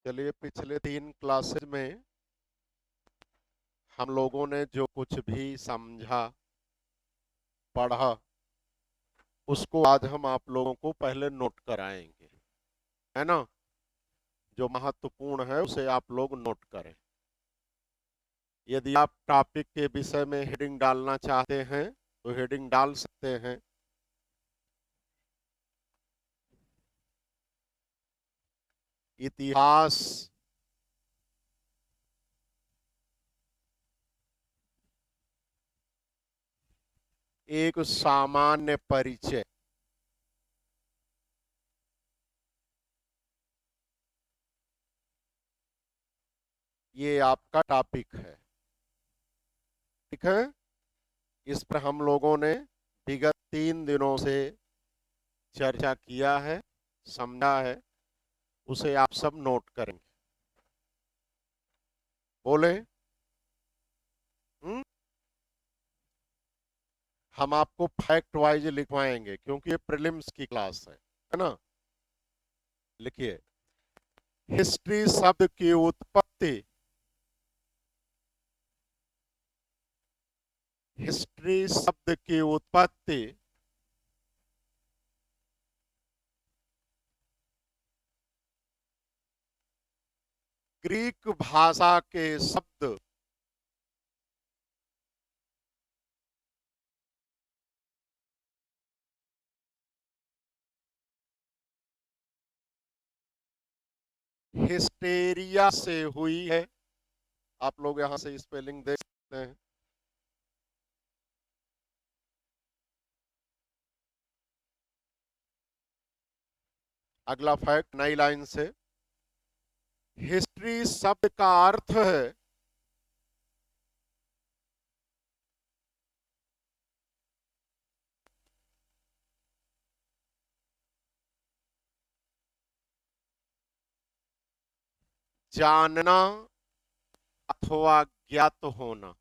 चलिए, पिछले 3 क्लासेज में हम लोगों ने जो कुछ भी समझा, पढ़ा, उसको आज हम आप लोगों को पहले नोट कराएंगे। है ना? जो महत्वपूर्ण है उसे आप लोग नोट करें। यदि आप टॉपिक के विषय में हेडिंग डालना चाहते हैं तो हेडिंग डाल सकते हैं। इतिहास एक सामान्य परिचय। ये आपका टॉपिक है। ठीक है? इस पर हम लोगों ने विगत 3 दिनों से चर्चा किया है, समझा है। उसे आप सब नोट करेंगे। बोले? हम्म? हम आपको फैक्ट वाइज लिखवाएंगे क्योंकि ये प्रीलिम्स की क्लास है ना? लिखिए, हिस्ट्री शब्द की उत्पत्ति। हिस्ट्री शब्द की उत्पत्ति ग्रीक भाषा के शब्द हिस्टेरिया से हुई है। आप लोग यहां से स्पेलिंग देख सकते हैं। अगला फैक्ट नई लाइन से। हिस्ट्री शब्द का अर्थ है जानना अथवा ज्ञात होना।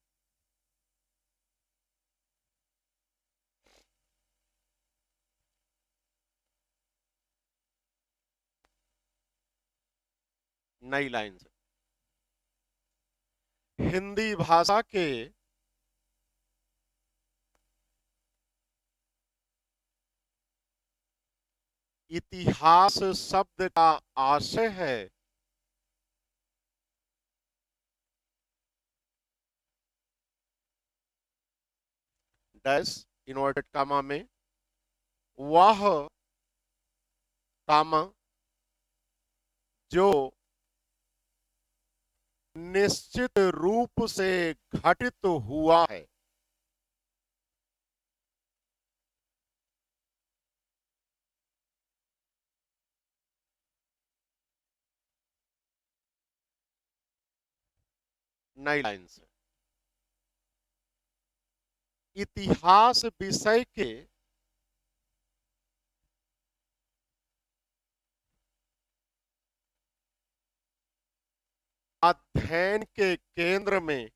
नई लाइन से। हिंदी भाषा के इतिहास शब्द का आशय है डैश इन्वर्टेड कामा में वह कामा जो निश्चित रूप से घटित हुआ है। नई लाइन से। इतिहास विषय के अध्ययन के केंद्र में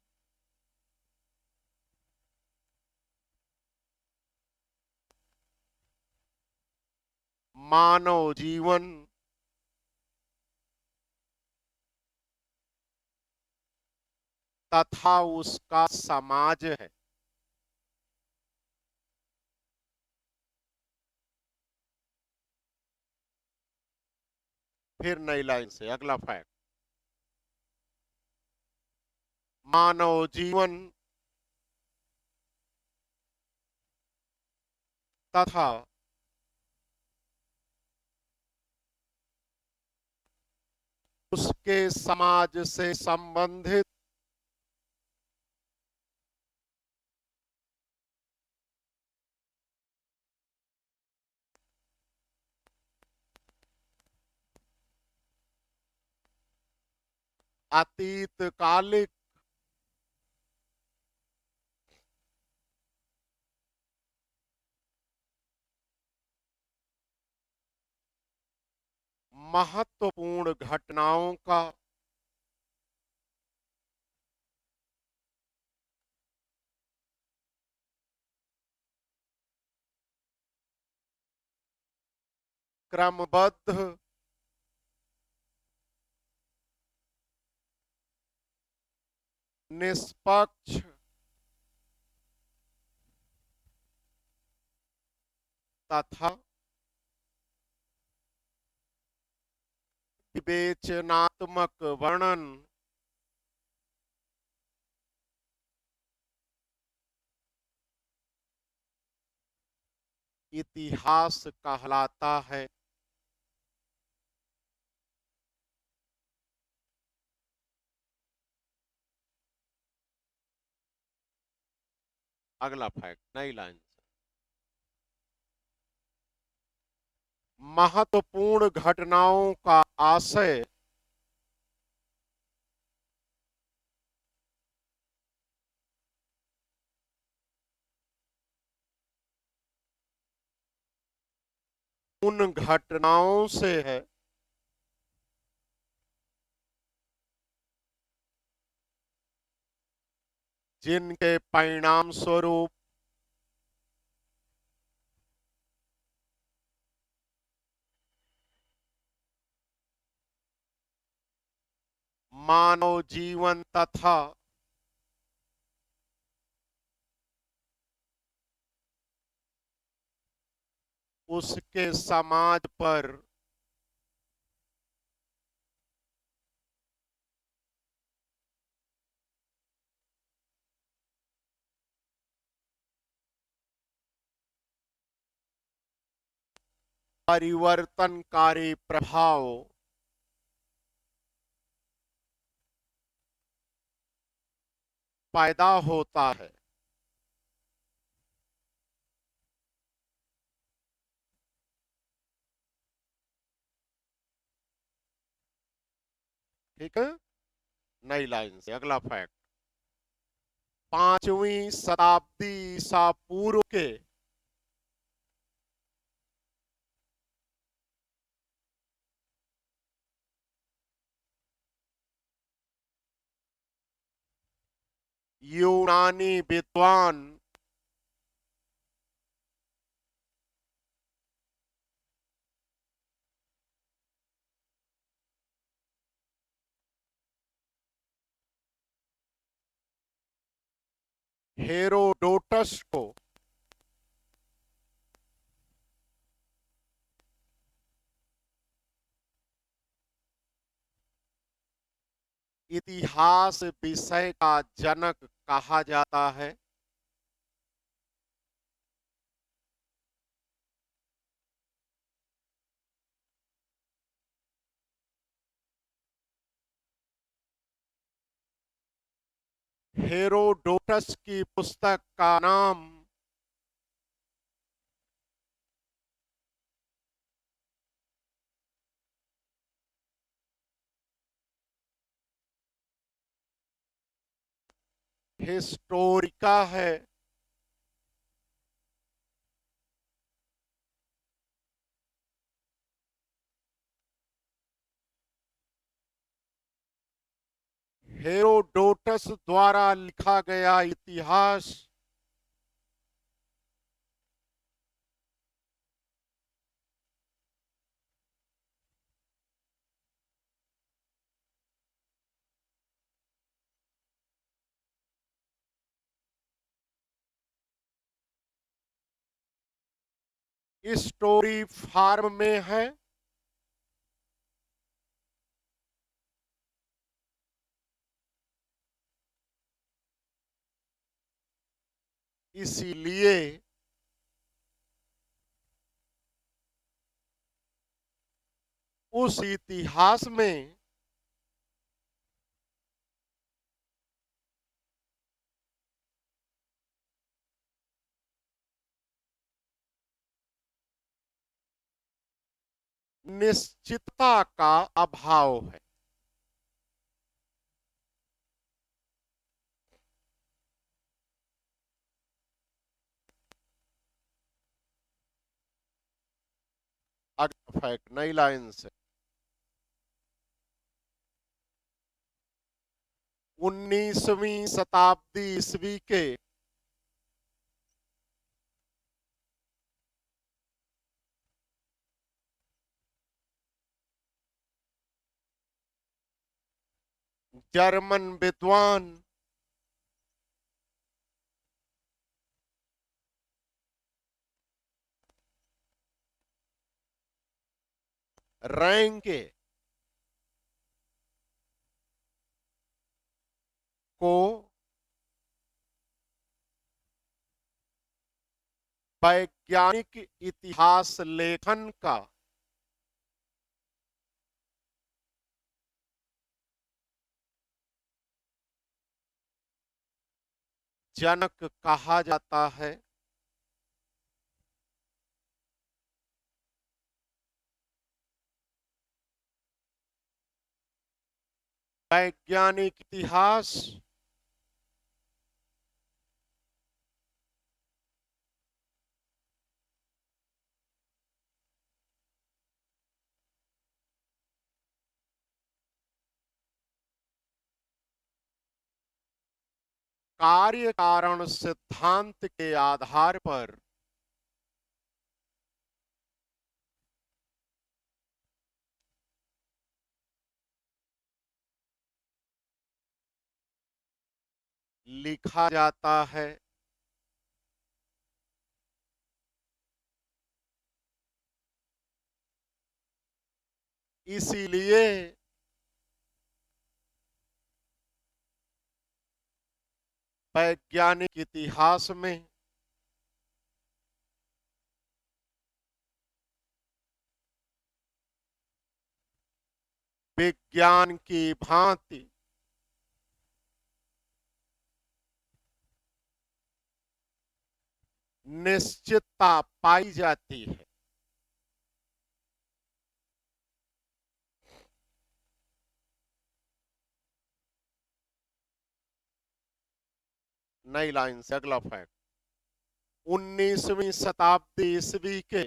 मानव जीवन तथा उसका समाज है। फिर नई लाइन से अगला फैक्ट। मानव जीवन तथा उसके समाज से संबंधित अतीत कालिक महत्वपूर्ण घटनाओं का क्रमबद्ध निष्पक्ष तथा विवेचनात्मक वर्णन इतिहास कहलाता है। अगला फैक्ट नई लाइन से, महत्वपूर्ण घटनाओं का आशय उन घटनाओं से है जिनके परिणाम स्वरूप मानव जीवन तथा उसके समाज पर परिवर्तनकारी प्रभाव पैदा होता है। ठीक है, नई लाइन से अगला फैक्ट, 5वीं शताब्दी ईसा पूर्व के यूनानी विद्वान हेरोडोटस को इतिहास विषय का जनक कहा जाता है। हेरोडोटस की पुस्तक का नाम हिस्टोरिका है। हेरोडोटस द्वारा लिखा गया इतिहास स्टोरी फार्म में है। इसीलिए उस इतिहास में निश्चितता का अभाव है। अगला फैक्ट नई लाइन से, 19वीं शताब्दी ईस्वी के जर्मन विद्वान रैंक को वैज्ञानिक इतिहास लेखन का जनक कहा जाता है। वैज्ञानिक इतिहास कार्य कारण सिद्धांत के आधार पर लिखा जाता है। इसीलिए वैज्ञानिक इतिहास में विज्ञान की भांति निश्चितता पाई जाती है। नई लाइन से अगला फैक्ट, 19वीं शताब्दी ईस्वी के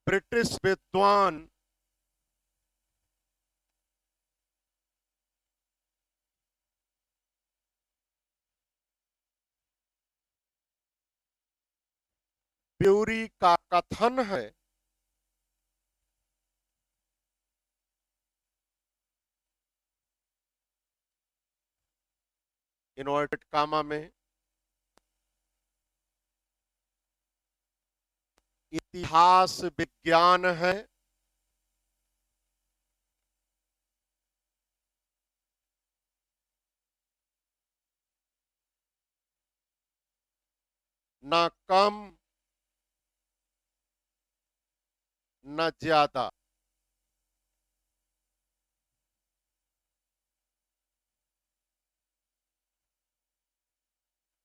ब्रिटिश विद्वान ब्यूरी का कथन है इन्वर्टेड कामा में, इतिहास विज्ञान है न कम न ज्यादा।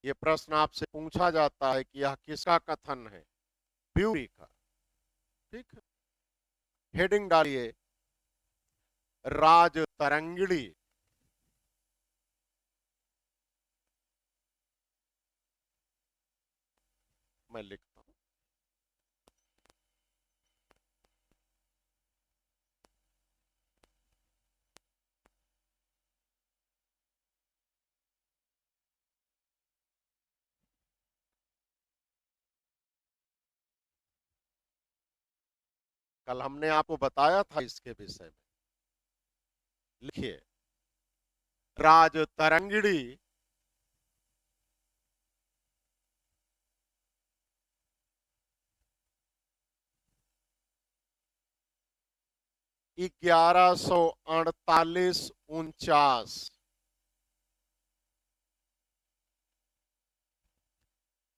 ये प्रश्न आपसे पूछा जाता है कि यह किसका कथन है? ब्यूरी का। ठीक है, हेडिंग डालिए राज तरंगिणी। मैं लिखता हूं। कल हमने आपको बताया था इसके विषय में। लिखिए राज तरंगिणी ग्यारह सौ 48-49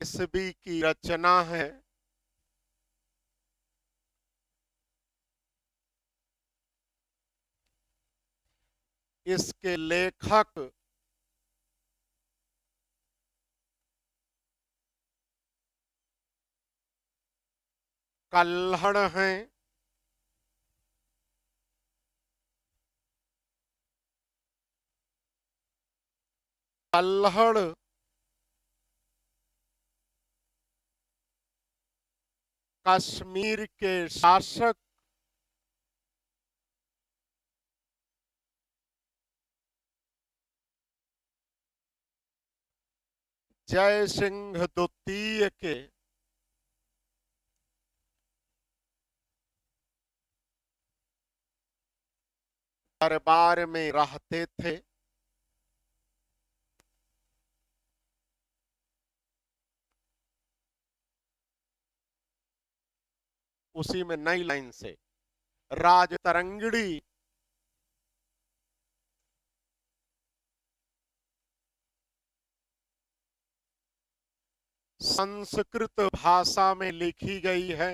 ईस्वी की रचना है। इसके लेखक कल्हड़ हैं। कल्हड़ कश्मीर के शासक जय सिंह द्वितीय के दरबार में रहते थे। उसी में नई लाइन से राज तरंगिणी संस्कृत भाषा में लिखी गई है।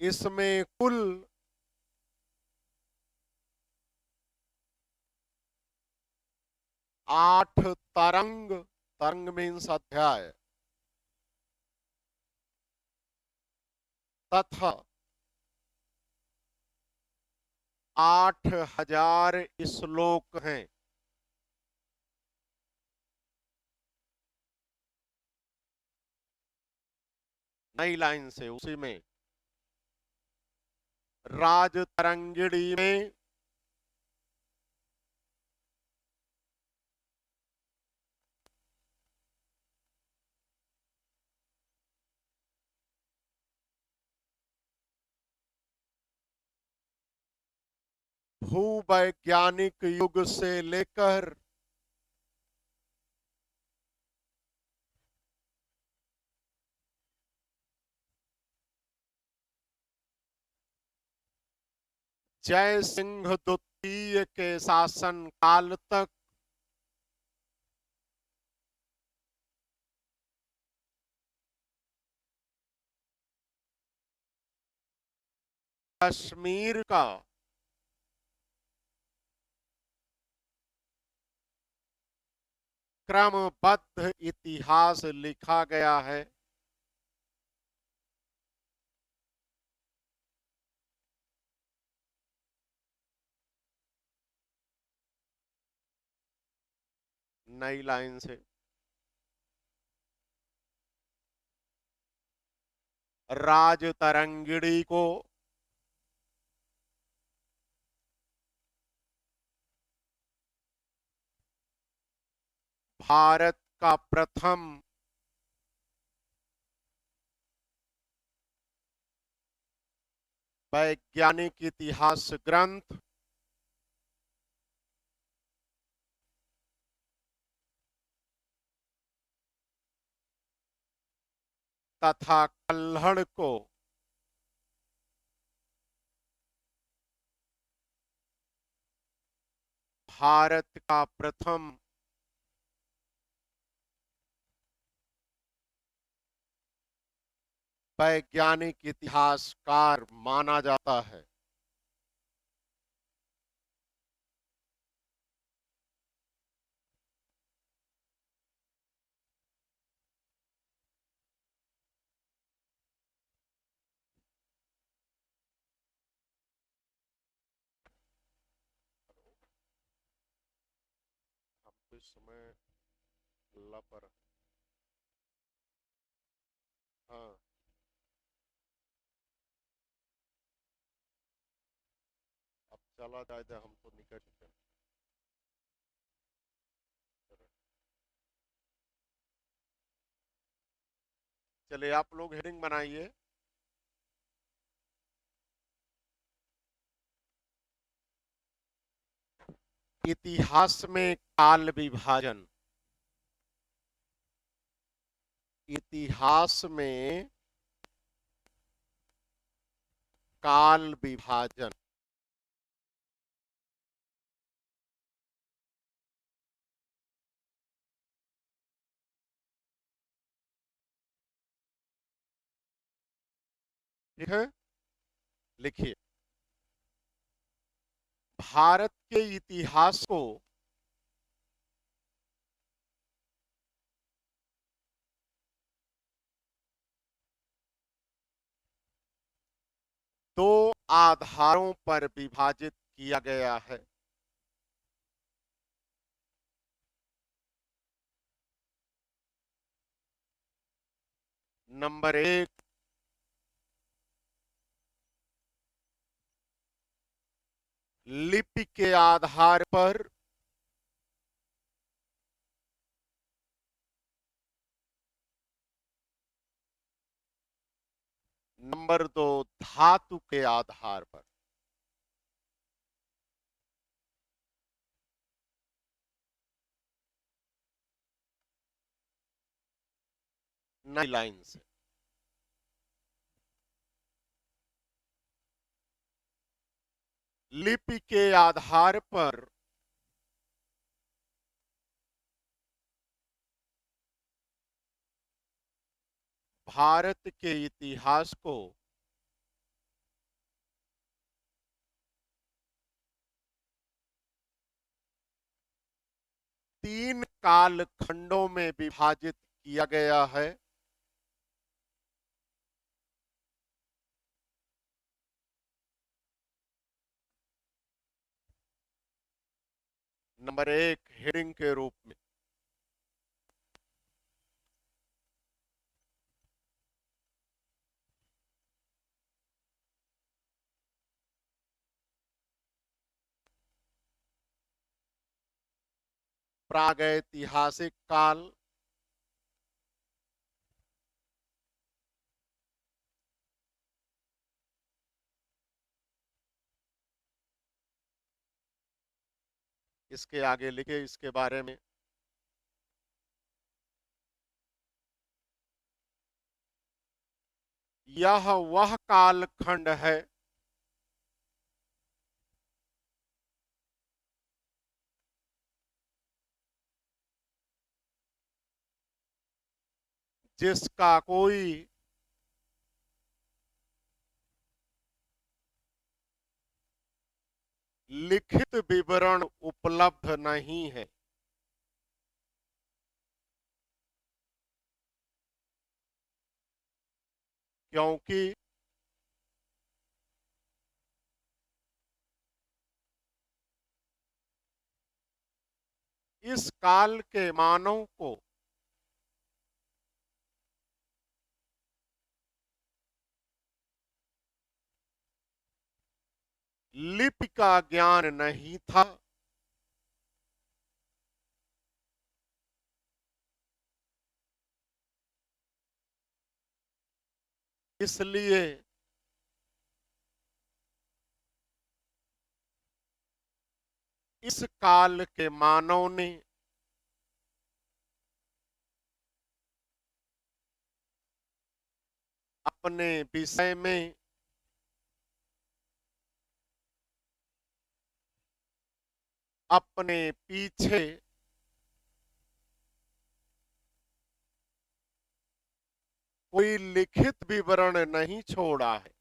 इसमें कुल 8 तरंग, तरंग मीन्स अध्याय, तथा 8,000 श्लोक हैं। नई लाइन से उसी में राज तरंगिणी में भूवैज्ञानिक युग से लेकर जय सिंह द्वितीय के शासन काल तक कश्मीर का क्रमबद्ध इतिहास लिखा गया है। नई लाइन से राज तरंगिणी को भारत का प्रथम वैज्ञानिक इतिहास ग्रंथ तथा कल्हड़ को भारत का प्रथम वैज्ञानिक इतिहासकार माना जाता है। हम इस समय लापर, हाँ अब चला जाए तो हमको निकट है। चलिए आप लोग हेडिंग बनाइए। इतिहास में काल विभाजन। इतिहास में काल विभाजन। ठीक है, लिखिए। भारत के इतिहास को दो आधारों पर विभाजित किया गया है। नंबर 1, लिपि के आधार पर नंबर 2, धातु के आधार पर। नई लाइन से। लिपि के आधार पर भारत के इतिहास को तीन काल खंडों में विभाजित किया गया है। नंबर 1, हेडिंग के रूप में। प्रागैतिहासिक काल, इसके आगे लिखे इसके बारे में। यह वह कालखंड है जिसका कोई लिखित विवरण उपलब्ध नहीं है, क्योंकि इस काल के मानव को लिपि का ज्ञान नहीं था। इसलिए इस काल के मानव ने अपने विषय में अपने पीछे कोई लिखित विवरण नहीं छोड़ा है।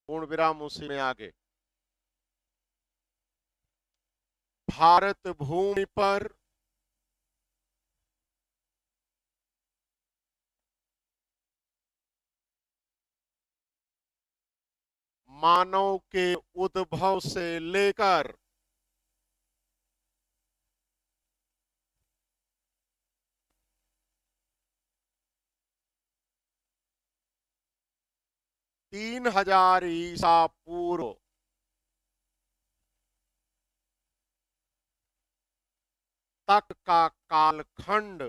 पूर्ण विराम उसी में आगे। भारत भूमि पर मानव के उद्भव से लेकर तीन हजार ईसा पूर्व तक का कालखंड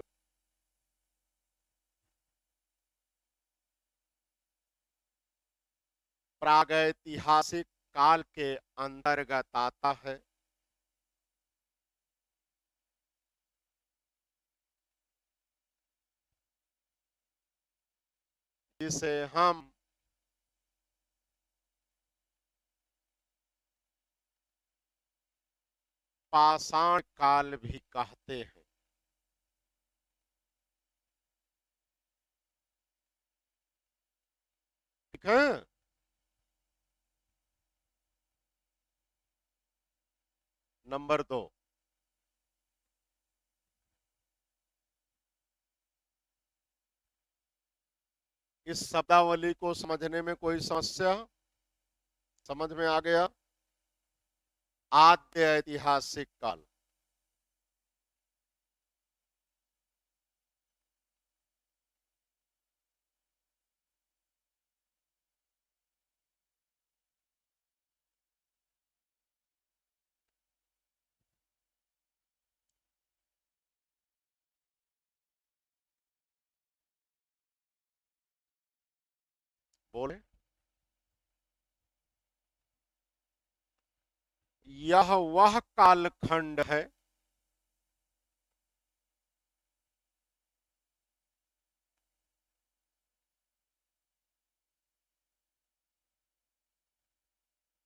प्रागैतिहासिक काल के अंतर्गत आता है। जिसे हम पाषाण काल भी कहते हैं। ठीक है। नंबर 2, इस शब्दावली को समझने में कोई समस्या? समझ में आ गया? आद्य ऐतिहासिक काल। बोले। यह वह कालखंड है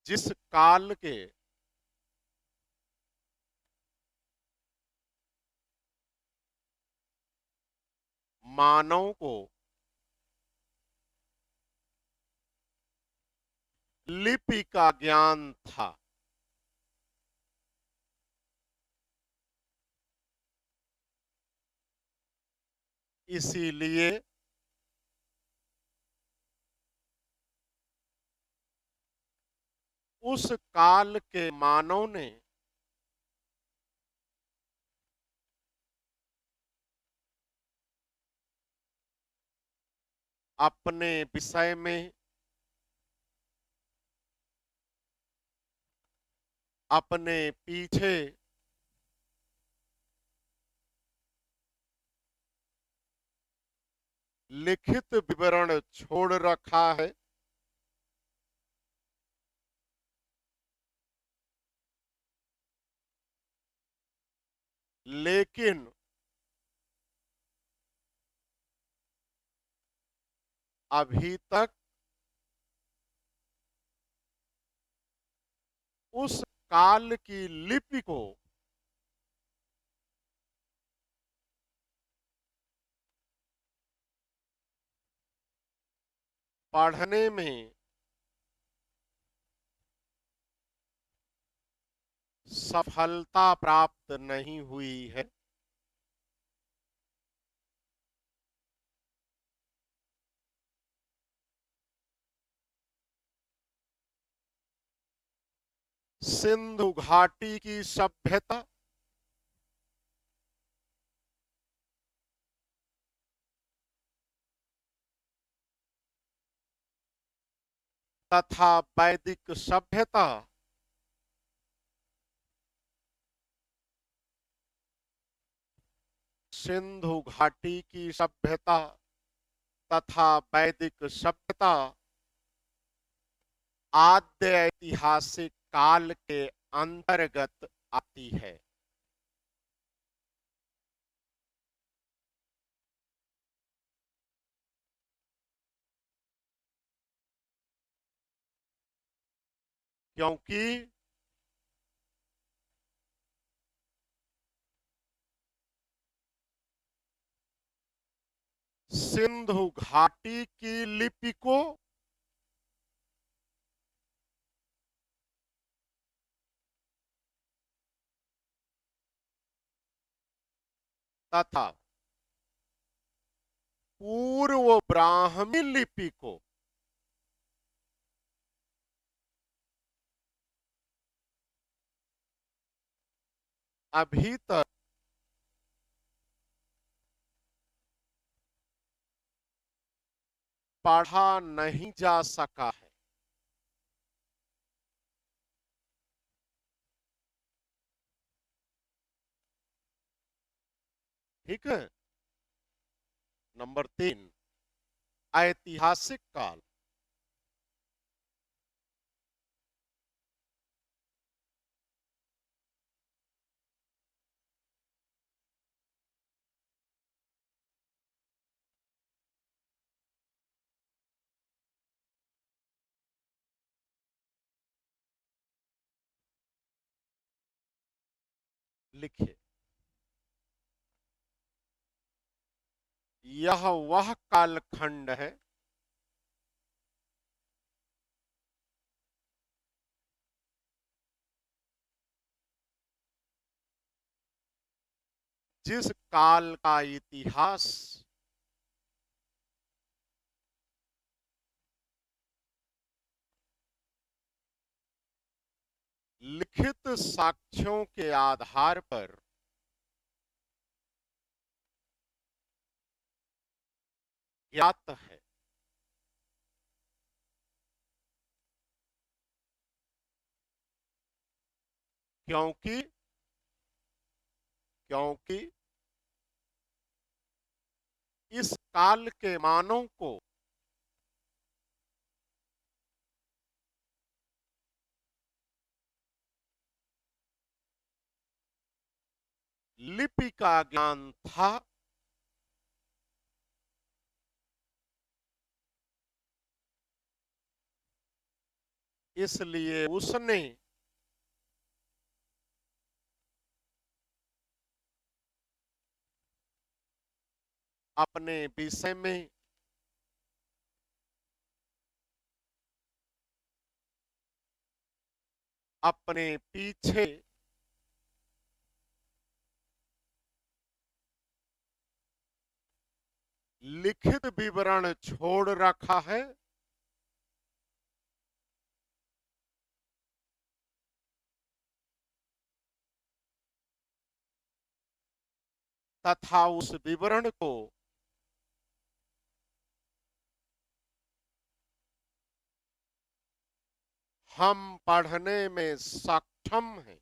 जिस काल के मानव को लिपि का ज्ञान था। इसीलिए उस काल के मानव ने अपने विषय में, अपने पीछे लिखित विवरण छोड़ रखा है। लेकिन अभी तक उस काल की लिपि को पढ़ने में सफलता प्राप्त नहीं हुई है। सिंधु घाटी की सभ्यता तथा वैदिक सभ्यता सिंधु घाटी की सभ्यता तथा वैदिक सभ्यता आद्य ऐतिहासिक काल के अंतर्गत आती है। क्योंकि सिंधु घाटी की लिपि को तथा पूर्व ब्राह्मी लिपि को अभी तक पढ़ा नहीं जा सका है। ठीक है। नंबर 3, ऐतिहासिक काल। लिखिए, यह वह कालखंड है जिस काल का इतिहास लिखित साक्ष्यों के आधार पर ज्ञात है। क्योंकि क्योंकि इस काल के मानव को लिपि का ज्ञान था, इसलिए उसने अपने विषय में अपने पीछे लिखित विवरण छोड़ रखा है, तथा उस विवरण को हम पढ़ने में सक्षम हैं।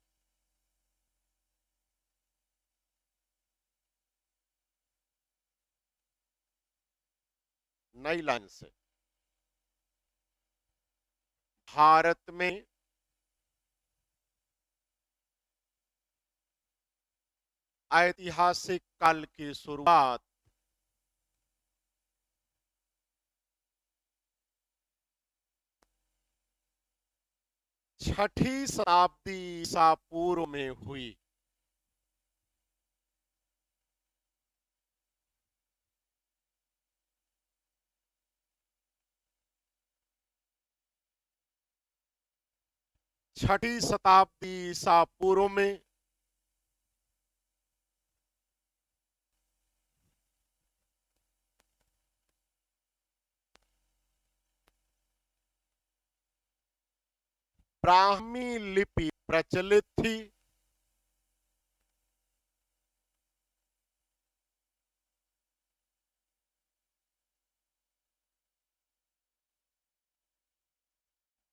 नई लाइन से, भारत में ऐतिहासिक काल की शुरुआत छठी शताब्दी ईसा पूर्व में हुई। छठी शताब्दी ईसा पूर्व में ब्राह्मी लिपि प्रचलित थी।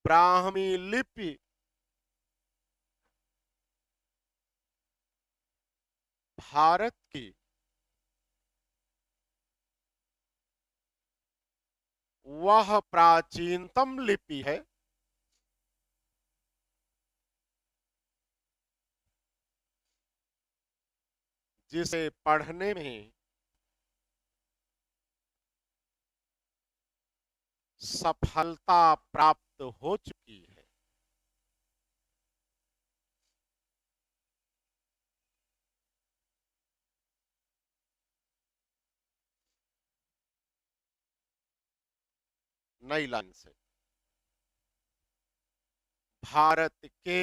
ब्राह्मी लिपि भारत की वह प्राचीनतम लिपि है जिसे पढ़ने में सफलता प्राप्त हो चुकी है। नई लाइन से, भारत के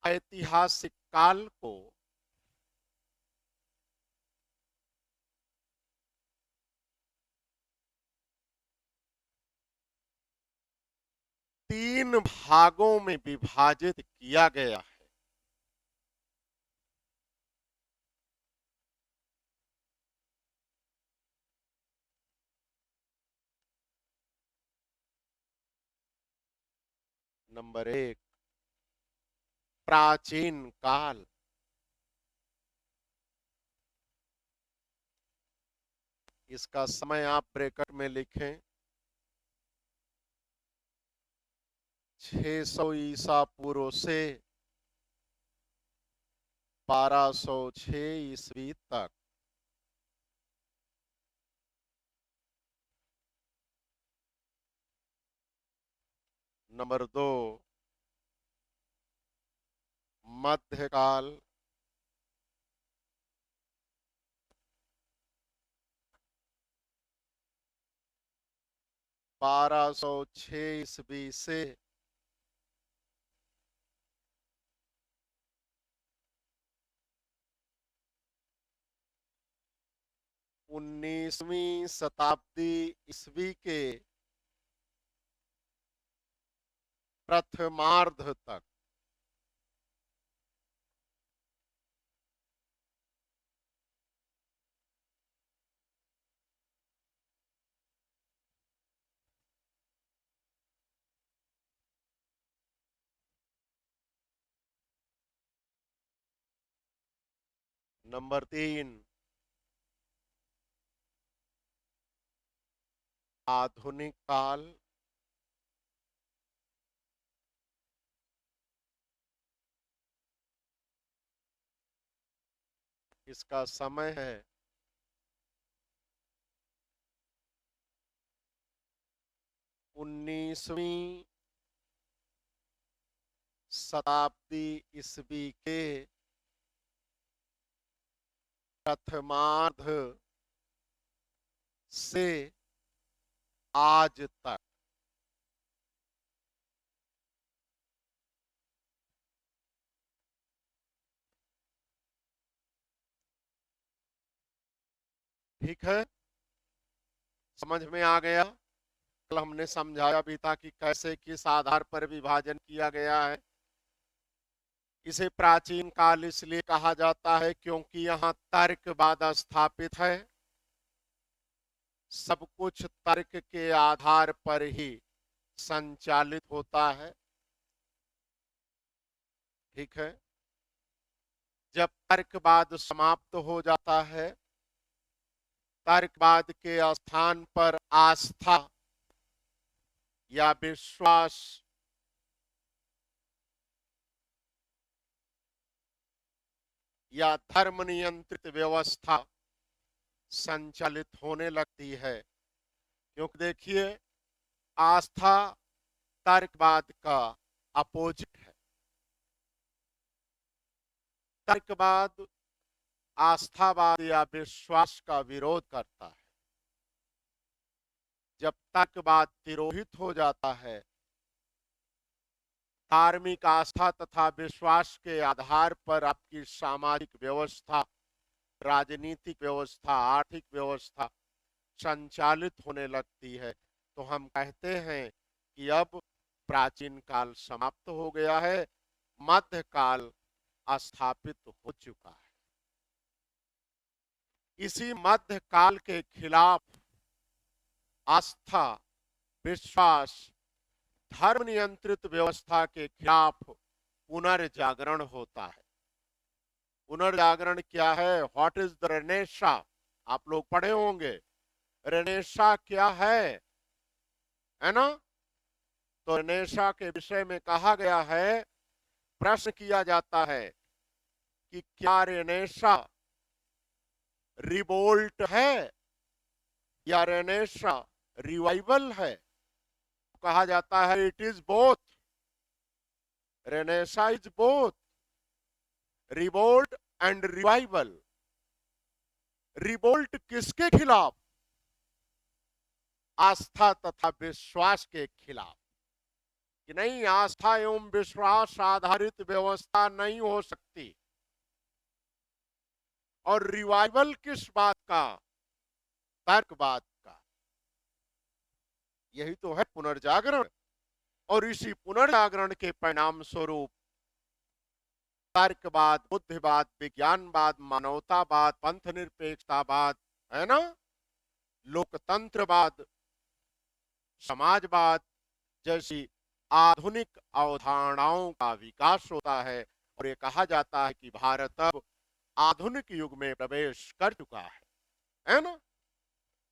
ऐतिहासिक काल को तीन भागों में विभाजित किया गया है। नंबर एक, प्राचीन काल। इसका समय आप ब्रैकेट में लिखें, 600 ईसा पूर्व से 1206 ईस्वी तक। नंबर दो, मध्यकाल। बारह सौ छह ईस्वी से 19वीं शताब्दी ईस्वी के प्रथमार्ध तक। नंबर तीन, आधुनिक काल। इसका समय है 19वीं शताब्दी ईस्वी के प्रथमार्ध से आज तक। ठीक है, समझ में आ गया। कल हमने समझाया भी था कि कैसे किस आधार पर विभाजन किया गया है। इसे प्राचीन काल इसलिए कहा जाता है क्योंकि यहाँ तर्कवाद स्थापित है। सब कुछ तर्क के आधार पर ही संचालित होता है। ठीक है, जब तर्कवाद समाप्त हो जाता है, तर्कवाद के स्थान पर आस्था या विश्वास या धर्म नियंत्रित व्यवस्था संचालित होने लगती है। क्योंकि देखिए, आस्था तर्कवाद का अपोजिट है। तर्कवाद आस्थावाद या विश्वास का विरोध करता है। जब तर्कवाद तिरोहित हो जाता है, धार्मिक आस्था तथा विश्वास के आधार पर आपकी सामाजिक व्यवस्था, राजनीतिक व्यवस्था, आर्थिक व्यवस्था संचालित होने लगती है, तो हम कहते हैं कि अब प्राचीन काल समाप्त हो गया है, मध्यकाल स्थापित हो चुका है। इसी मध्यकाल के खिलाफ आस्था, विश्वास, धर्म नियंत्रित व्यवस्था के खिलाफ पुनर्जागरण होता है। पुनर्जागरण क्या है? What is the Renaissance? आप लोग पढ़े होंगे, रेनेसा क्या है ना? तो रेनेसा के विषय में कहा गया है, प्रश्न किया जाता है कि क्या रेनेसा रिवोल्ट है या रेनेसा रिवाइवल है? कहा जाता है it is both. Renaissance is both revolt and revival. Revolt किसके खिलाफ? आस्था तथा विश्वास के खिलाफ। कि नहीं, आस्था एवं विश्वास आधारित व्यवस्था नहीं हो सकती। और रिवाइवल किस बात का? तर्कवाद का। यही तो है पुनर्जागरण। और इसी पुनर्जागरण के परिणाम स्वरूप तर्कवाद, बुद्धिवाद, विज्ञानवाद, मानवतावाद, पंथ निरपेक्षतावाद, है ना, लोकतंत्रवाद, समाजवाद जैसी आधुनिक अवधारणाओं का विकास होता है। और ये कहा जाता है कि भारत अब आधुनिक युग में प्रवेश कर चुका है ना?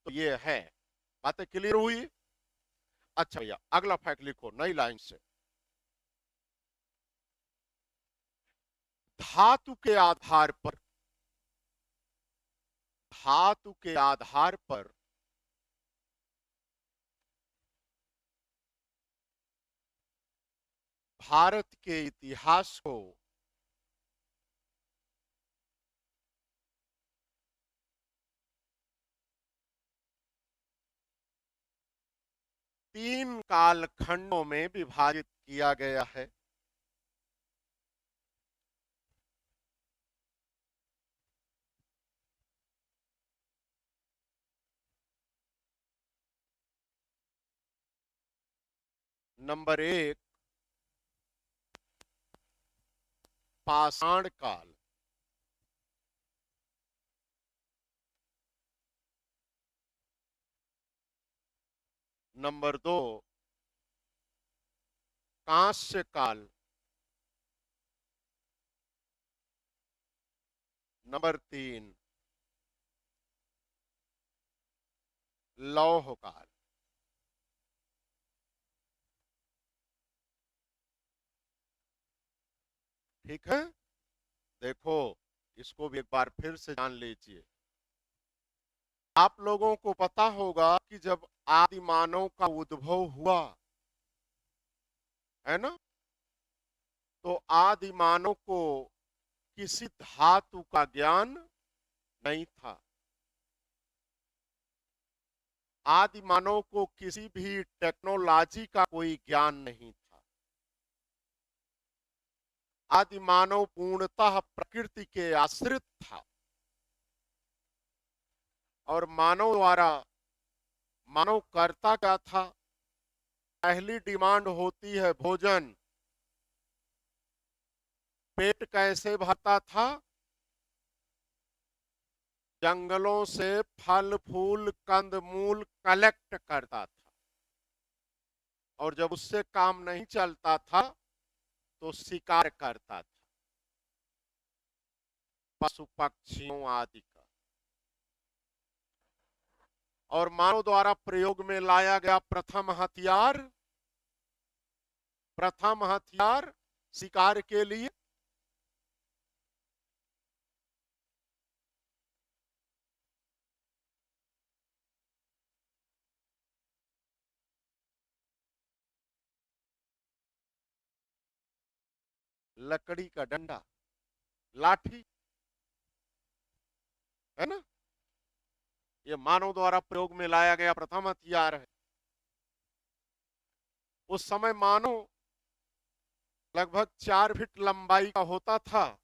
तो ये है। बातें क्लियर हुई? अच्छा भैया, अगला फैक्ट लिखो नई लाइन से। धातु के आधार पर, धातु के आधार पर भारत के इतिहास को तीन कालखंडों में विभाजित किया गया है। नंबर एक, पाषाण काल। नंबर दो, कांस्य काल। नंबर तीन, लौह काल। ठीक है, देखो इसको भी एक बार फिर से जान लीजिए। आप लोगों को पता होगा कि जब आदि मानव का उद्भव हुआ, है ना, तो आदि मानव को किसी धातु का ज्ञान नहीं था। आदि मानव को किसी भी टेक्नोलॉजी का कोई ज्ञान नहीं था। आदि मानव पूर्णतः प्रकृति के आश्रित था और मानव करता क्या था? पहली डिमांड होती है भोजन। पेट कैसे भरता था? जंगलों से फल फूल कंदमूल कलेक्ट करता था, और जब उससे काम नहीं चलता था तो शिकार करता था, पशु पक्षियों आदि का। और मानव द्वारा प्रयोग में लाया गया प्रथम हथियार शिकार के लिए लकड़ी का डंडा, लाठी, है ना। ये मानव द्वारा प्रयोग में लाया गया प्रथम हथियार है। उस समय मानव लगभग 4 फीट लंबाई का होता था।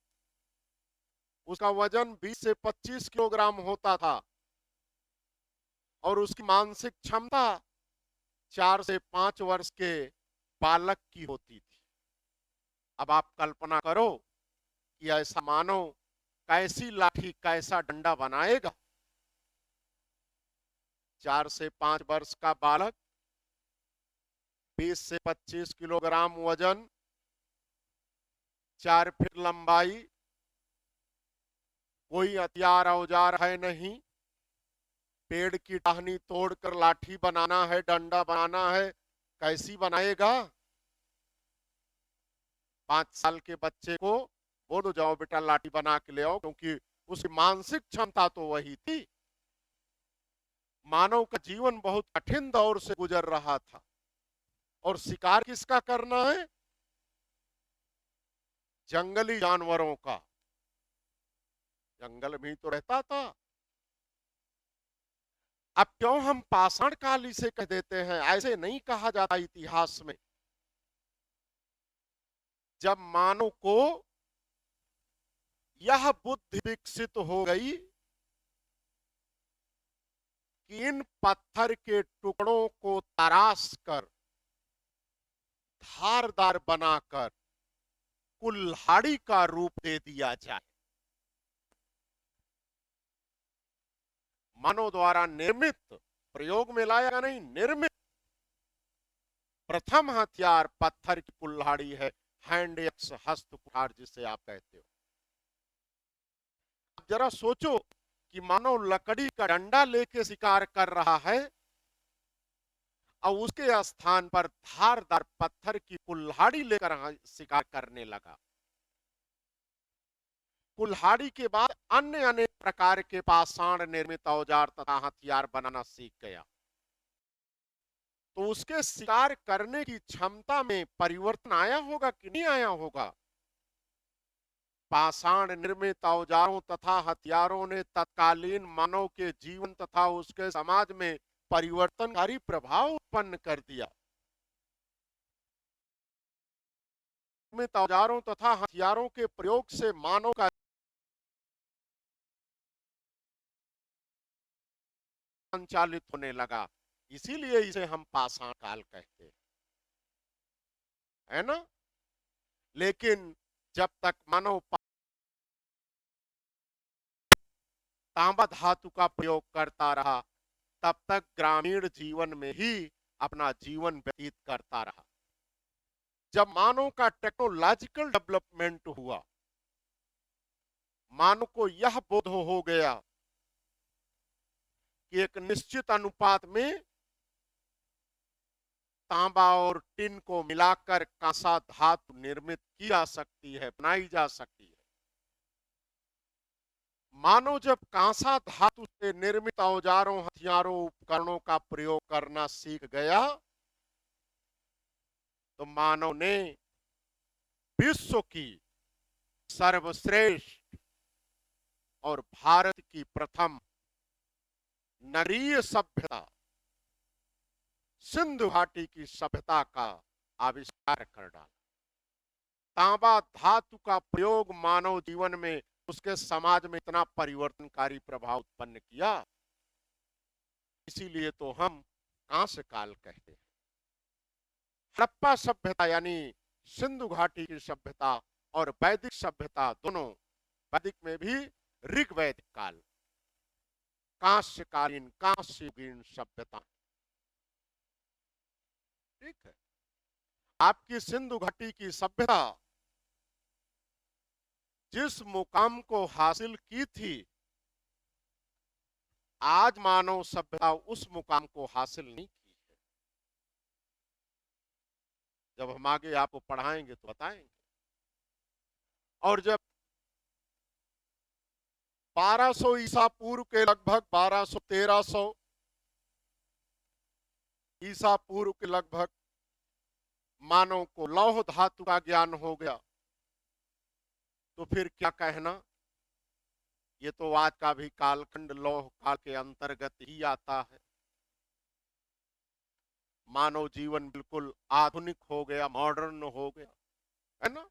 उसका वजन 20 से 25 किलोग्राम होता था और उसकी मानसिक क्षमता 4 से 5 वर्ष के बालक की होती थी। अब आप कल्पना करो कि ऐसा मानव कैसी लाठी, कैसा डंडा बनाएगा। 4 से 5 वर्ष का बालक, 20 से 25 किलोग्राम वजन, 4 फीट लंबाई, कोई हथियार औजार है नहीं, पेड़ की टहनी तोड़कर लाठी बनाना है, डंडा बनाना है, कैसी बनाएगा? 5 साल के बच्चे को बोलो जाओ बेटा लाठी बना के ले आओ, क्योंकि उसकी मानसिक क्षमता तो वही थी। मानव का जीवन बहुत कठिन दौर से गुजर रहा था और शिकार किसका करना है? जंगली जानवरों का। जंगल में तो रहता था। अब क्यों हम पाषाण काल इसे कह देते हैं? ऐसे नहीं कहा जाता इतिहास में। जब मानव को यह बुद्धि विकसित हो गई कि इन पत्थर के टुकड़ों को तराश कर, धारदार बनाकर कुल्हाड़ी का रूप दे दिया जाए। मानव द्वारा निर्मित, प्रयोग में लाया नहीं, निर्मित प्रथम हथियार पत्थर की कुल्हाड़ी है, हैंड एक्स, हस्त कुठार जिसे आप कहते हो। जरा सोचो कि मानव लकड़ी का डंडा लेके शिकार कर रहा है और उसके स्थान पर धारदार पत्थर की कुल्हाड़ी लेकर शिकार करने लगा। कुल्हाड़ी के बाद अन्य अनेक प्रकार के पाषाण निर्मित औजार तथा हथियार बनाना सीख गया। तो उसके शिकार करने की क्षमता में परिवर्तन आया होगा कि नहीं आया होगा? पाषाण निर्मित औजारों तथा हथियारों ने तत्कालीन मानव के जीवन तथा उसके समाज में परिवर्तनकारी प्रभाव उत्पन्न कर दिया। निर्मित औजारों तथा हथियारों के प्रयोग से मानव का संचालित होने लगा, इसीलिए इसे हम पाषाण काल कहते हैं, है ना। लेकिन जब तक मानव तांबा धातु का प्रयोग करता रहा, तब तक ग्रामीण जीवन में ही अपना जीवन व्यतीत करता रहा। जब मानव का टेक्नोलॉजिकल डेवलपमेंट हुआ, मानव को यह बोध हो गया कि एक निश्चित अनुपात में तांबा और टिन को मिलाकर कांसा धातु निर्मित की जा सकती है, बनाई जा सकती है। मानो जब कांसा धातु से निर्मित औजारों, हथियारों, उपकरणों का प्रयोग करना सीख गया तो मानव ने विश्व की सर्वश्रेष्ठ और भारत की प्रथम नगरीय सभ्यता सिंधु घाटी की सभ्यता का आविष्कार कर डाला। तांबा धातु का प्रयोग मानव जीवन में, उसके समाज में इतना परिवर्तनकारी प्रभाव उत्पन्न किया, इसीलिए तो हम कांस्य काल कहते हैं। हड़प्पा सभ्यता यानी सिंधु घाटी की सभ्यता और वैदिक सभ्यता दोनों, वैदिक में भी ऋग्वैदिक काल, कांस्यकालीन कांस्ययुगीन सभ्यता। ठीक है, आपकी सिंधु घाटी की सभ्यता जिस मुकाम को हासिल की थी, आज मानव सभ्यता उस मुकाम को हासिल नहीं की है। जब हम आगे आपको पढ़ाएंगे तो बताएंगे। और जब 1200 ईसा पूर्व के लगभग 1200-1300 ईसा पूर्व के लगभग मानव को लौह धातु का ज्ञान हो गया, तो फिर क्या कहना, ये तो आज का भी कालखंड लौह काल के अंतर्गत ही आता है। मानव जीवन बिल्कुल आधुनिक हो गया, मॉडर्न हो गया, है ना।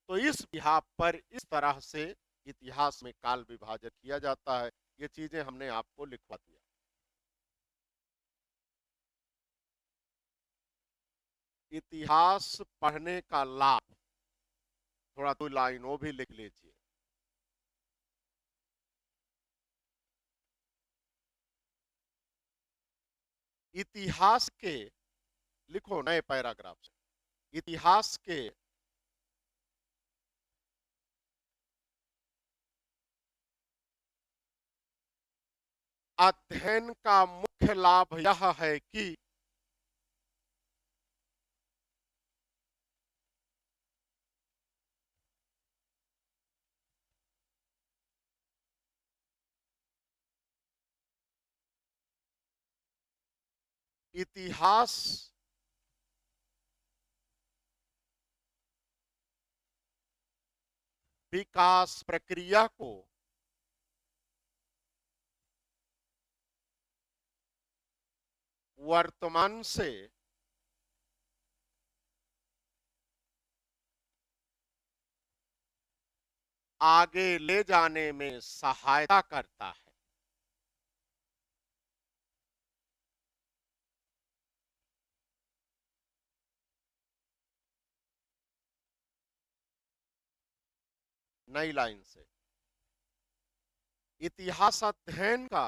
तो इस बिहाफ पर इस तरह से इतिहास में काल विभाजन किया जाता है। ये चीजें हमने आपको लिखवा दिया। इतिहास पढ़ने का लाभ, थोड़ा 2 लाइन वो भी लिख लीजिए। इतिहास के, लिखो नए पैराग्राफ से, इतिहास के अध्ययन का मुख्य लाभ यह है कि इतिहास विकास प्रक्रिया को वर्तमान से आगे ले जाने में सहायता करता है। नई लाइन से, इतिहास अध्ययन का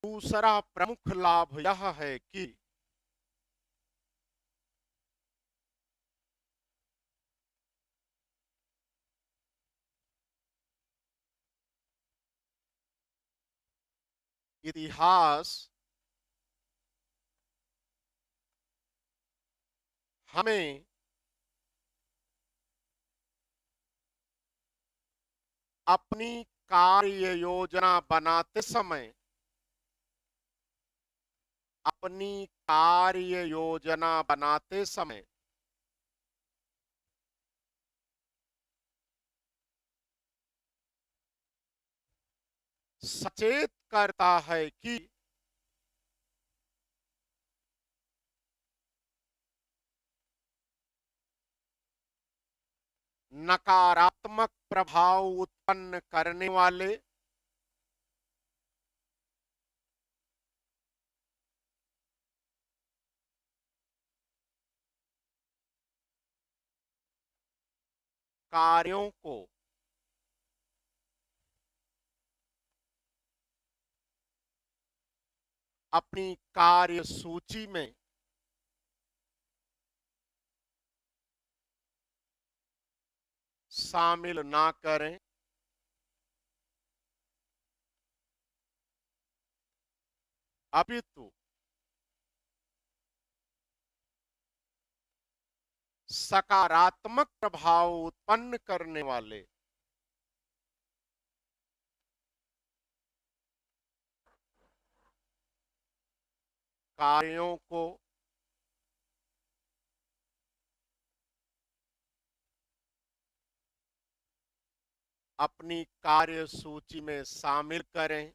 दूसरा प्रमुख लाभ यह है कि इतिहास हमें अपनी कार्य योजना बनाते समय, अपनी कार्य योजना बनाते समय सचेत करता है कि नकारात्मक प्रभाव उत्पन्न करने वाले कार्यों को अपनी कार्य सूची में शामिल ना करें, अपितु सकारात्मक प्रभाव उत्पन्न करने वाले कार्यों को अपनी कार्य सूची में शामिल करें।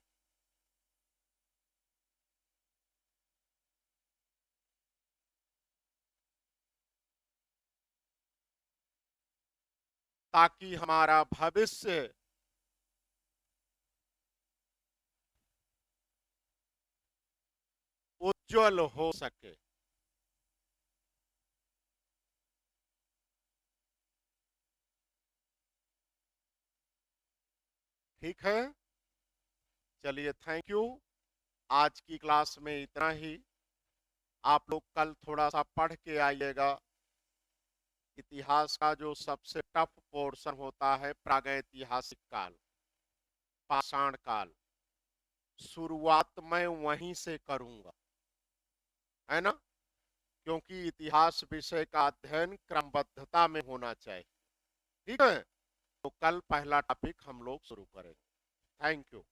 ताकि हमारा भविष्य उज्जवल हो सके। ठीक है, चलिए, थैंक यू। आज की क्लास में इतना ही। आप लोग कल थोड़ा सा पढ़ के आइएगा। इतिहास का जो सबसे टफ पोर्शन होता है प्रागैतिहासिक काल, पाषाण काल, शुरुआत मैं वहीं से करूंगा, है ना? क्योंकि इतिहास विषय का अध्ययन क्रमबद्धता में होना चाहिए। ठीक है, तो कल पहला टॉपिक हम लोग शुरू करेंगे। Thank you.